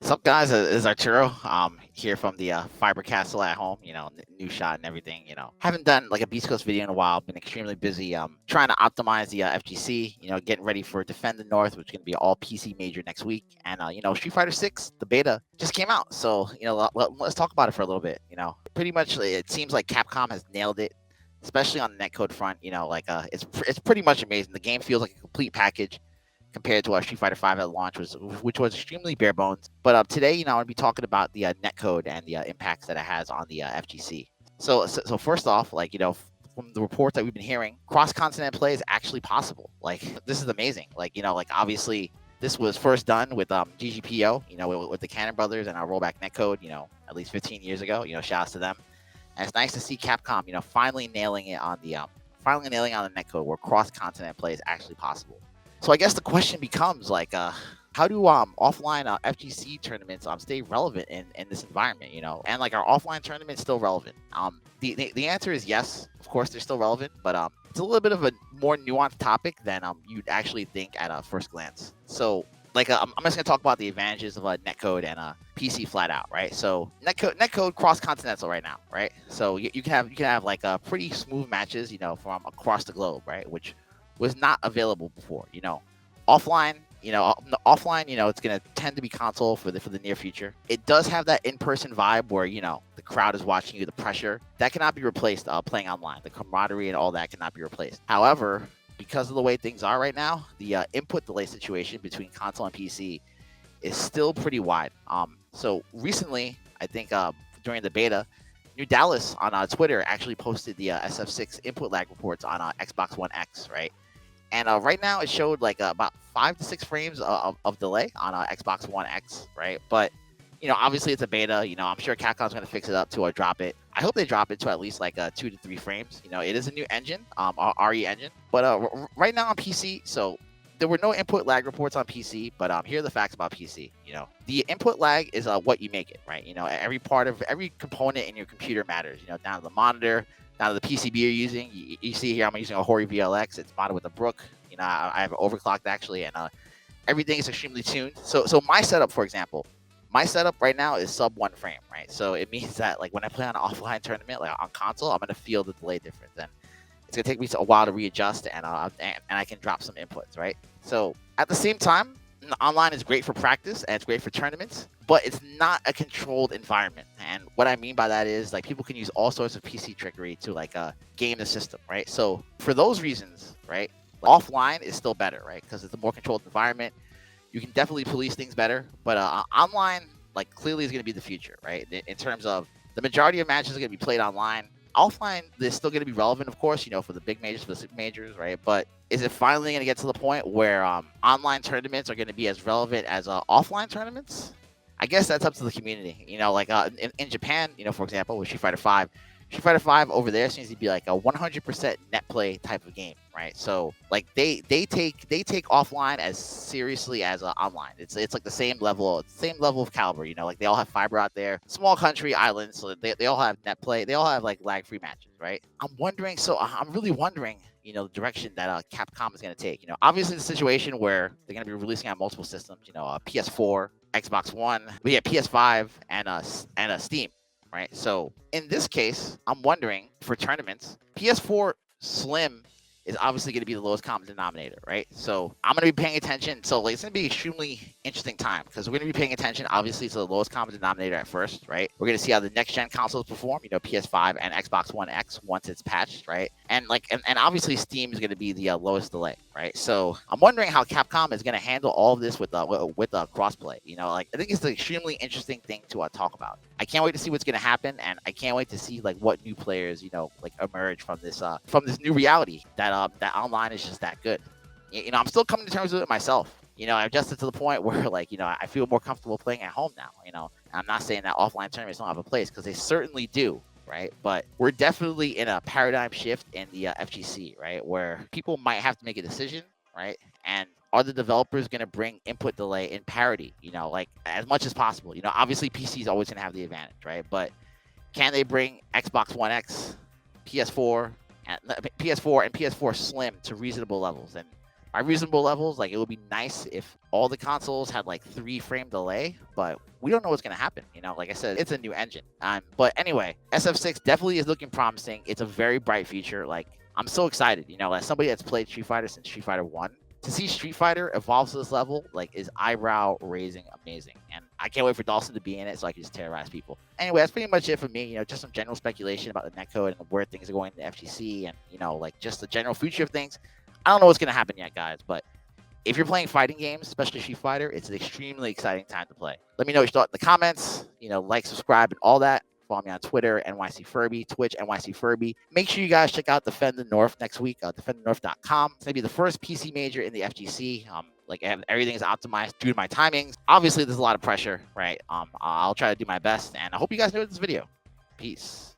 What's up, guys? It's Arturo. Here from the Fiber Castle at home. New shot and everything. Haven't done like a Beast Coast video in a while. Been extremely busy. Trying to optimize the FGC. Getting ready for Defend the North, which is gonna be all PC major next week. And Street Fighter 6, the beta just came out. So let's talk about it for a little bit. Pretty much it seems like Capcom has nailed it, especially on the netcode front. It's pretty much amazing. The game feels like a complete package compared to our Street Fighter 5 at launch, which was extremely bare bones. But today, I'm going to be talking about the netcode and the impacts that it has on the FGC. So first off, from the reports that we've been hearing, cross-continent play is actually possible. Like, this is amazing. Obviously this was first done with GGPO, with the Cannon Brothers and our rollback netcode, at least 15 years ago. Shouts to them. And it's nice to see Capcom, finally nailing it on the netcode where cross-continent play is actually possible. So I guess the question becomes how do offline FGC tournaments stay relevant in this environment, and like, are offline tournaments still relevant? The answer is yes, of course they're still relevant, but it's a little bit of a more nuanced topic than you'd actually think at a first glance. So I'm just gonna talk about the advantages of netcode and PC flat out, right? So netcode cross continental right now, right? So you can have like pretty smooth matches, from across the globe, right? Which was not available before. Offline, it's gonna tend to be console for the near future. It does have that in-person vibe where the crowd is watching you, the pressure that cannot be replaced. Playing online, the camaraderie and all that cannot be replaced. However, because of the way things are right now, the input delay situation between console and PC is still pretty wide. So recently, I think during the beta, New Dallas on Twitter actually posted the SF6 input lag reports on Xbox One X, right? And right now it showed like about 5 to 6 frames of delay on Xbox One X, right? But obviously it's a beta. I'm sure Capcom's gonna fix it up to drop it. I hope they drop it to at least like 2 to 3 frames. It is a new engine, RE engine, but right now on PC, so there were no input lag reports on PC. But here are the facts about PC. The input lag is what you make it, right? Every part of every component in your computer matters. Down to the monitor, now the PCB you're using, you see here I'm using a Hori VLX. It's modded with a Brook. I have it overclocked actually, and everything is extremely tuned. So my setup, for example, my setup right now is sub 1 frame, right? So it means that like when I play on an offline tournament, like on console, I'm gonna feel the delay difference, and it's gonna take me a while to readjust, and I can drop some inputs, right? So at the same time, online is great for practice and it's great for tournaments, but it's not a controlled environment. And what I mean by that is like people can use all sorts of PC trickery to like game the system, right? So for those reasons, right, offline is still better, right? Because it's a more controlled environment. You can definitely police things better, but online, like, clearly is going to be the future, right? In terms of the majority of matches are going to be played online. Offline, they're still going to be relevant, of course, for the big majors, for the super majors, right? But is it finally going to get to the point where online tournaments are going to be as relevant as offline tournaments? I guess that's up to the community. In Japan, for example, with Street Fighter 5 over there seems to be like a 100% net play type of game, right? So like they take offline as seriously as online. It's like the same level of caliber. Like they all have fiber out there, small country islands, so they all have net play. They all have like lag free matches, right? I'm really wondering, the direction that Capcom is going to take. Obviously the situation where they're going to be releasing on multiple systems. PS4, Xbox One, but yeah, PS5 and Steam, right? So in this case, I'm wondering for tournaments, PS4 Slim is obviously going to be the lowest common denominator, right? So I'm going to be paying attention. So like, it's going to be an extremely interesting time because we're going to be paying attention, obviously, to the lowest common denominator at first, right? We're going to see how the next gen consoles perform, PS5 and Xbox One X once it's patched, right? And obviously Steam is going to be the lowest delay, right? So I'm wondering how Capcom is going to handle all of this with crossplay. I think it's an extremely interesting thing to talk about. I can't wait to see what's going to happen, and I can't wait to see like what new players like emerge from this new reality that online is just that good. I'm still coming to terms with it myself. I adjusted to the point where like I feel more comfortable playing at home now. I'm not saying that offline tournaments don't have a place, because they certainly do, right? But we're definitely in a paradigm shift in the FGC, right, where people might have to make a decision, right? And are the developers going to bring input delay in parity, like as much as possible? Obviously PC is always going to have the advantage, right? But can they bring Xbox One X, PS4, and PS4 Slim to reasonable levels? And by reasonable levels. Like, it would be nice if all the consoles had like 3 frame delay, but we don't know what's gonna happen. Like I said, it's a new engine. But anyway, SF6 definitely is looking promising. It's a very bright future. Like, I'm so excited. As somebody that's played Street Fighter since Street Fighter 1, to see Street Fighter evolve to this level, like, is eyebrow raising amazing. And I can't wait for Dawson to be in it so I can just terrorize people. Anyway, that's pretty much it for me. Just some general speculation about the netcode and where things are going in the FGC, and like, just the general future of things. I don't know what's gonna happen yet, guys, but if you're playing fighting games, especially Street Fighter, it's an extremely exciting time to play. Let me know what you thought in the comments. Like, subscribe, and all that. Follow me on Twitter, NYCFurby, Twitch, NYCFurby. Make sure you guys check out Defend the North next week, defendthenorth.com. It's going to be the first PC major in the FGC. Like, everything is optimized due to my timings. Obviously, there's a lot of pressure, right? I'll try to do my best, and I hope you guys enjoyed this video. Peace.